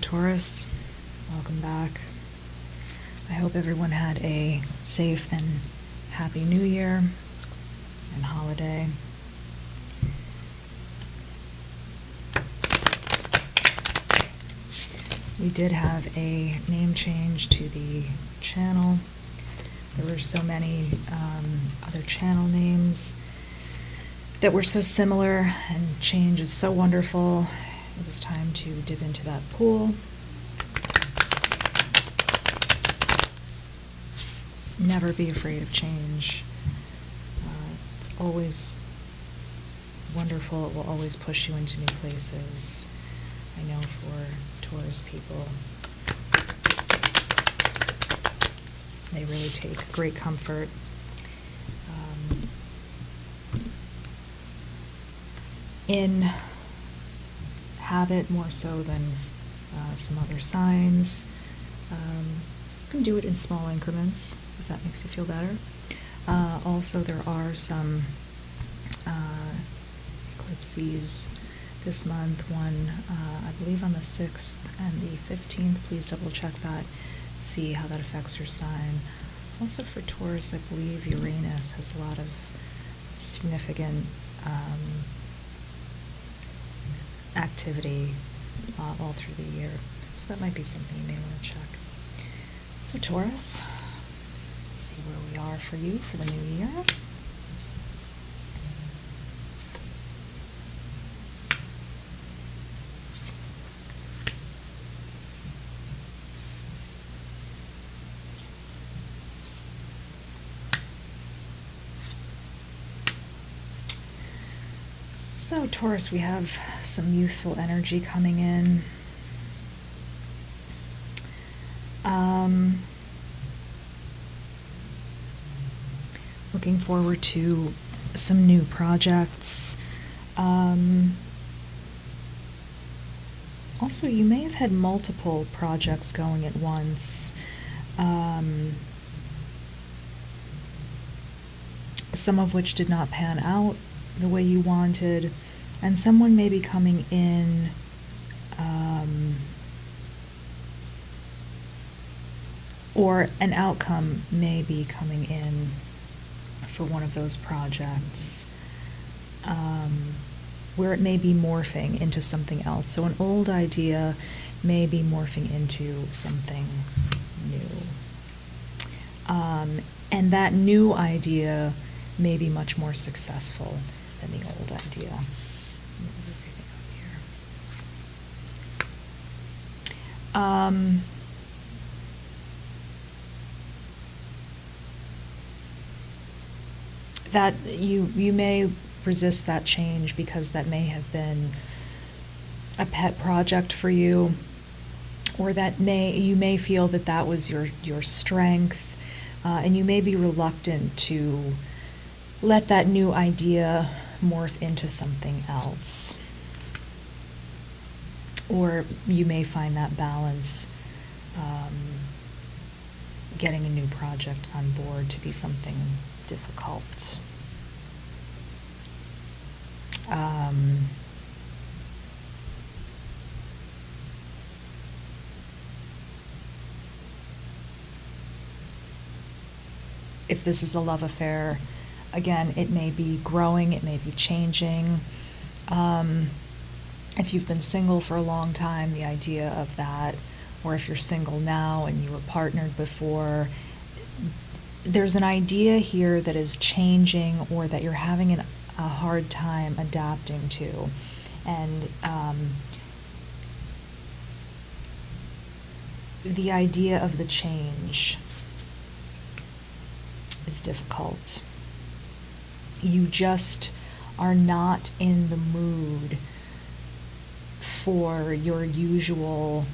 Taurus, welcome back. I hope everyone had a safe and happy New Year and holiday. We did have a name change to the channel. There were so many other channel names that were so similar, and change is so wonderful. It was time to dip into that pool. Never be afraid of change. It's always wonderful. It will always push you into new places. I know for Taurus people, they really take great comfort in habit more so than some other signs. You can do it in small increments if that makes you feel better. Also, there are some eclipses this month, one I believe on the 6th and the 15th. Please double check that, see how that affects your sign. Also for Taurus, I believe Uranus has a lot of significant activity all through the year. So that might be something you may want to check. So Taurus, let's see where we are for you for the new year. So Taurus, we have some youthful energy coming in. Looking forward to some new projects. Also, you may have had multiple projects going at once. Some of which did not pan out the way you wanted, and someone may be coming in or an outcome may be coming in for one of those projects where it may be morphing into something else. So an old idea may be morphing into something new. And that new idea may be much more successful than the old idea. Move everything up here. That you may resist that change because that may have been a pet project for you, or that you may feel that that was your strength, and you may be reluctant to let that new idea morph into something else. Or you may find that balance, getting a new project on board, to be something difficult. If this is a love affair, again, it may be growing, it may be changing. If you've been single for a long time, the idea of that, or if you're single now and you were partnered before, there's an idea here that is changing, or that you're having a hard time adapting to. And the idea of the change is difficult. You just are not in the mood for your usual,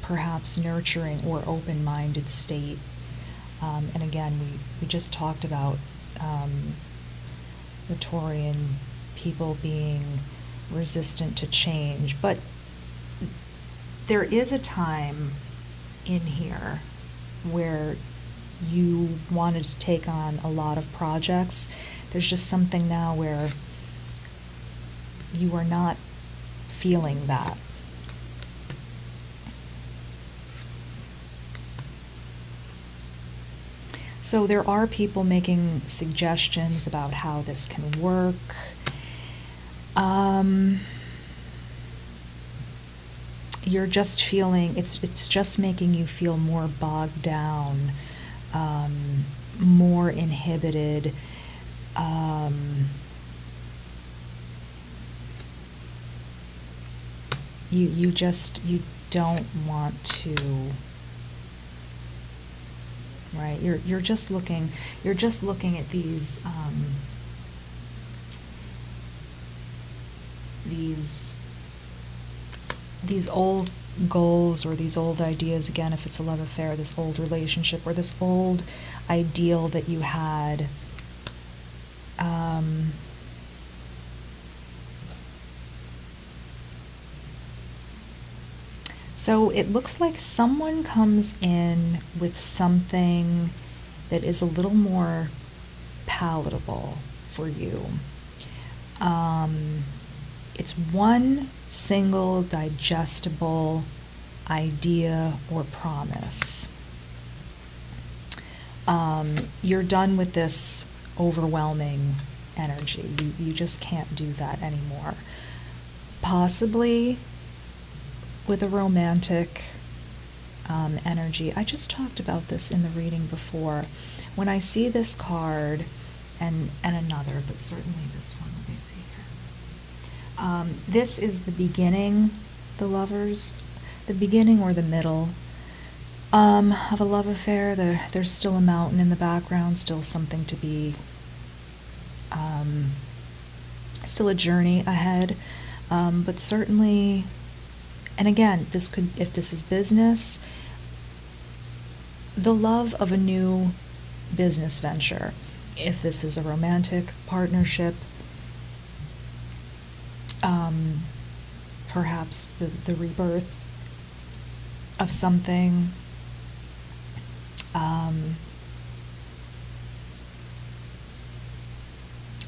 perhaps nurturing or open-minded state. And again, we just talked about the Taurian people being resistant to change, but there is a time in here where you wanted to take on a lot of projects. There's just something now where you are not feeling that So there are people making suggestions about how this can work. You're just feeling, it's just making you feel more bogged down, more inhibited. You don't want to, right? You're just looking at these old goals or these old ideas, again, if it's a love affair, this old relationship or this old ideal that you had. So it looks like someone comes in with something that is a little more palatable for you. It's one single digestible idea or promise. You're done with this overwhelming energy. You just can't do that anymore. Possibly with a romantic energy. I just talked about this in the reading before. When I see this card and another, but certainly this one, let me see here. This is the beginning, the lovers, the beginning or the middle of a love affair. There's still a mountain in the background, still something to be, still a journey ahead, but certainly. And again, this could, if this is business, the love of a new business venture. If this is a romantic partnership, perhaps the rebirth of something.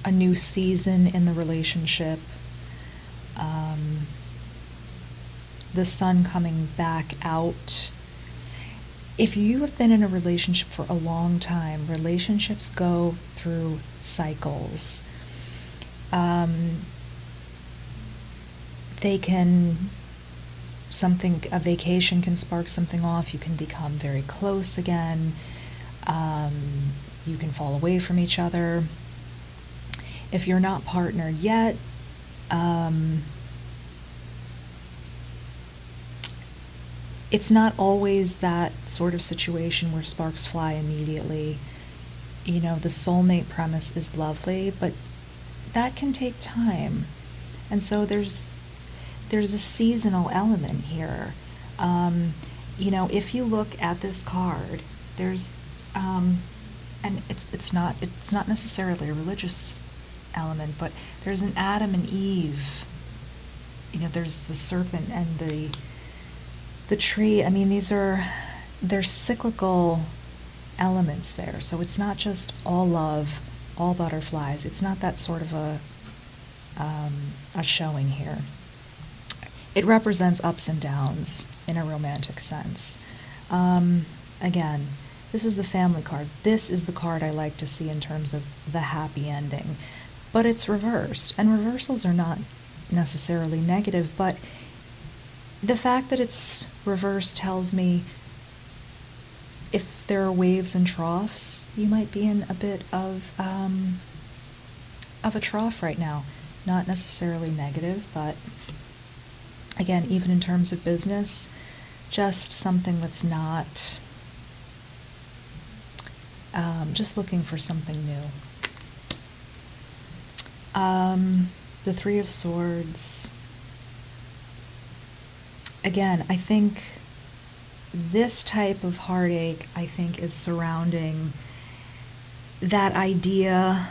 A new season in the relationship. The sun coming back out. If you have been in a relationship for a long time, relationships go through cycles. They can, a vacation can spark something off. You can become very close again. You can fall away from each other. If you're not partnered yet, it's not always that sort of situation where sparks fly immediately. You know, the soulmate premise is lovely, but that can take time. And so there's a seasonal element here. You know, if you look at this card, there's, and it's not necessarily a religious element, but there's an Adam and Eve. You know, there's the serpent and the tree. I mean, there's cyclical elements there. So it's not just all love, all butterflies. It's not that sort of a showing here. It represents ups and downs in a romantic sense. Again, this is the family card. This is the card I like to see in terms of the happy ending. But it's reversed. And reversals are not necessarily negative, but the fact that it's reversed tells me if there are waves and troughs, you might be in a bit of a trough right now. Not necessarily negative, but again, even in terms of business, just something that's not, just looking for something new. The Three of Swords. Again, I think this type of heartache, I think, is surrounding that idea,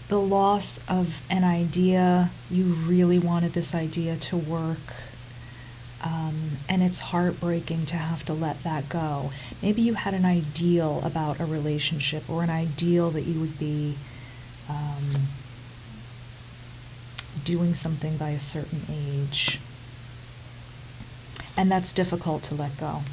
the loss of an idea. You really wanted this idea to work, and it's heartbreaking to have to let that go. Maybe you had an ideal about a relationship or an ideal that you would be doing something by a certain age. And that's difficult to let go.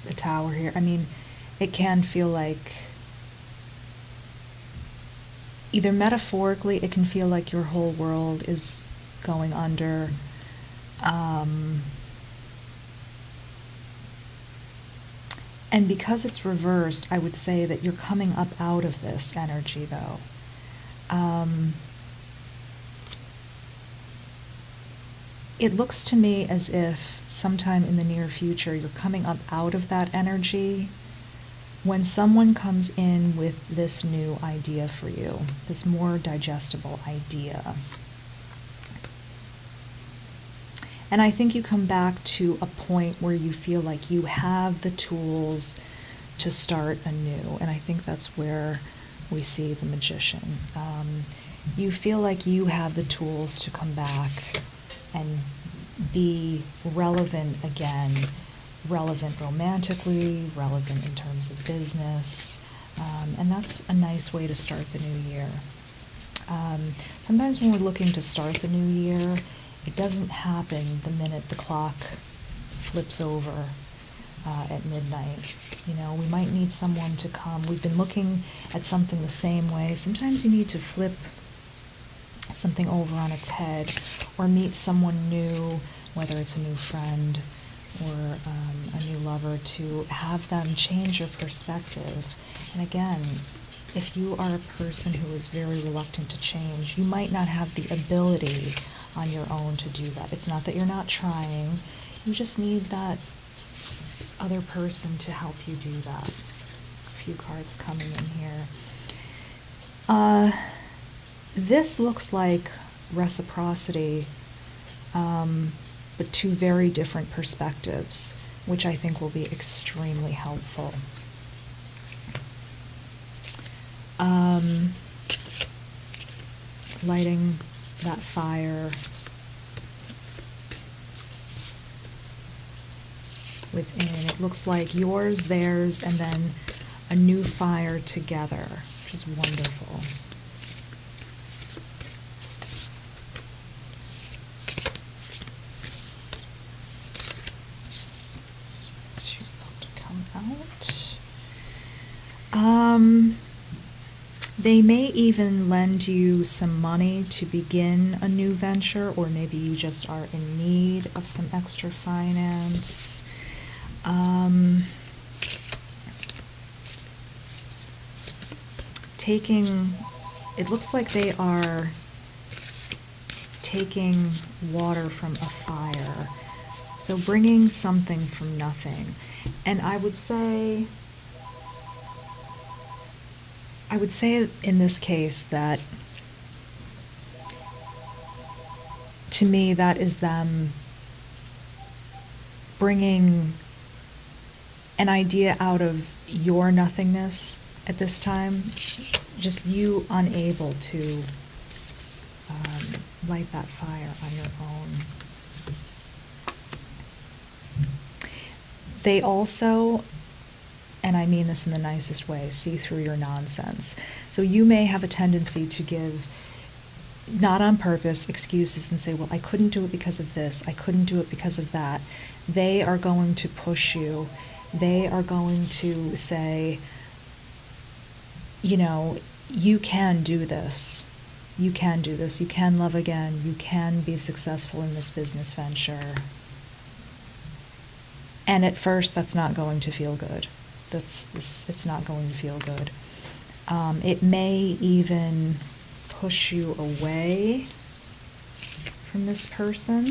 the Tower here. I mean, it can feel like, either metaphorically, it can feel like your whole world is going under. And because it's reversed, I would say that you're coming up out of this energy, though. It looks to me as if sometime in the near future you're coming up out of that energy when someone comes in with this new idea for you, this more digestible idea. And I think you come back to a point where you feel like you have the tools to start anew. And I think that's where we see the Magician. You feel like you have the tools to come back and be relevant again, relevant romantically, relevant in terms of business, and that's a nice way to start the new year. Sometimes when we're looking to start the new year, it doesn't happen the minute the clock flips over at midnight. You know, we might need someone to come. We've been looking at something the same way. Sometimes you need to flip something over on its head, or meet someone new, whether it's a new friend or a new lover, to have them change your perspective. And again, if you are a person who is very reluctant to change, you might not have the ability on your own to do that. It's not that you're not trying, you just need that other person to help you do that. A few cards coming in here. This looks like reciprocity, but two very different perspectives, which I think will be extremely helpful. Lighting that fire within. It looks like yours, theirs, and then a new fire together, which is wonderful. They may even lend you some money to begin a new venture, or maybe you just are in need of some extra finance. It looks like they are taking water from a fire, so bringing something from nothing. And I would say in this case that, to me, that is them bringing an idea out of your nothingness at this time, just you unable to light that fire on your own. They also, and I mean this in the nicest way, see through your nonsense. So you may have a tendency to give, not on purpose, excuses and say, well, I couldn't do it because of this, I couldn't do it because of that. They are going to push you. They are going to say, you know, you can do this. You can do this. You can love again. You can be successful in this business venture. And at first, that's not going to feel good. It's not going to feel good. It may even push you away from this person.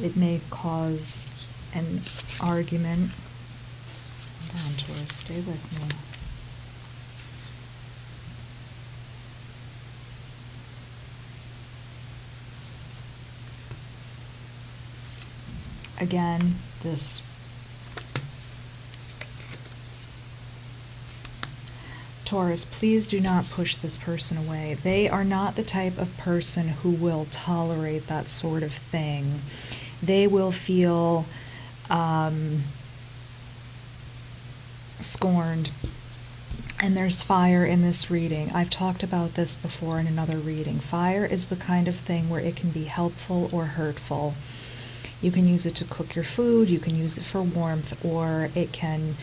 It may cause an argument. Hold on, Taurus, stay with me. Again, this Taurus, please do not push this person away. They are not the type of person who will tolerate that sort of thing. They will feel scorned. And there's fire in this reading. I've talked about this before in another reading. Fire is the kind of thing where it can be helpful or hurtful. You can use it to cook your food, you can use it for warmth, or it can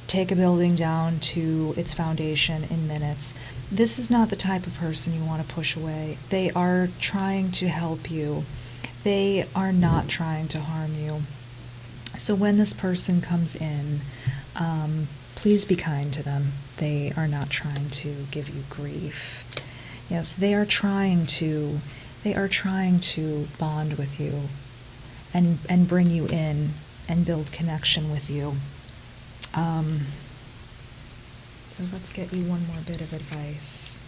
take a building down to its foundation in minutes. This is not the type of person you want to push away. They are trying to help you. They are not trying to harm you. So when this person comes in, please be kind to them. They are not trying to give you grief. Yes, they are trying to bond with you and bring you in and build connection with you. So let's get you one more bit of advice.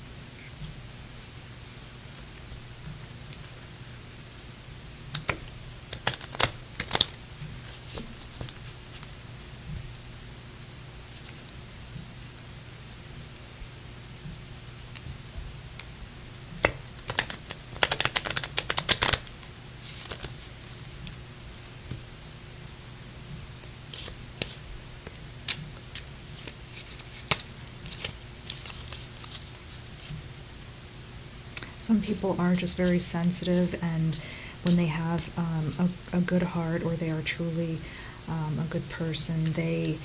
Some people are just very sensitive, and when they have a good heart, or they are truly a good person, they,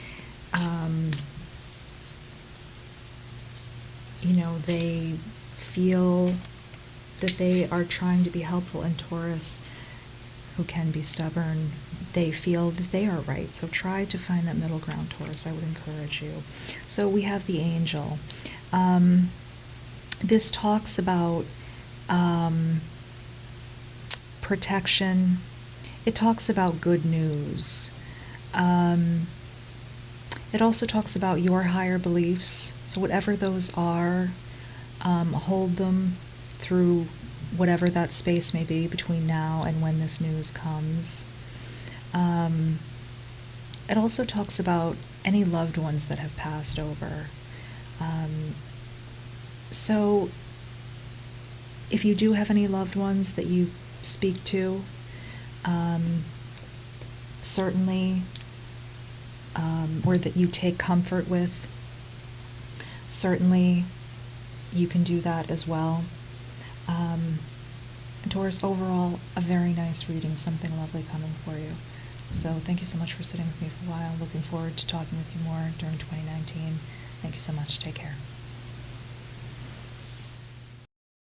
they feel that they are trying to be helpful. And Taurus, who can be stubborn, they feel that they are right. So try to find that middle ground, Taurus. I would encourage you. So we have the angel. This talks about protection. It talks about good news. It also talks about your higher beliefs. So whatever those are, hold them through whatever that space may be between now and when this news comes. It also talks about any loved ones that have passed over. So if you do have any loved ones that you speak to, certainly, or that you take comfort with, certainly you can do that as well. Taurus, overall, a very nice reading, something lovely coming for you. So thank you so much for sitting with me for a while. Looking forward to talking with you more during 2019. Thank you so much. Take care.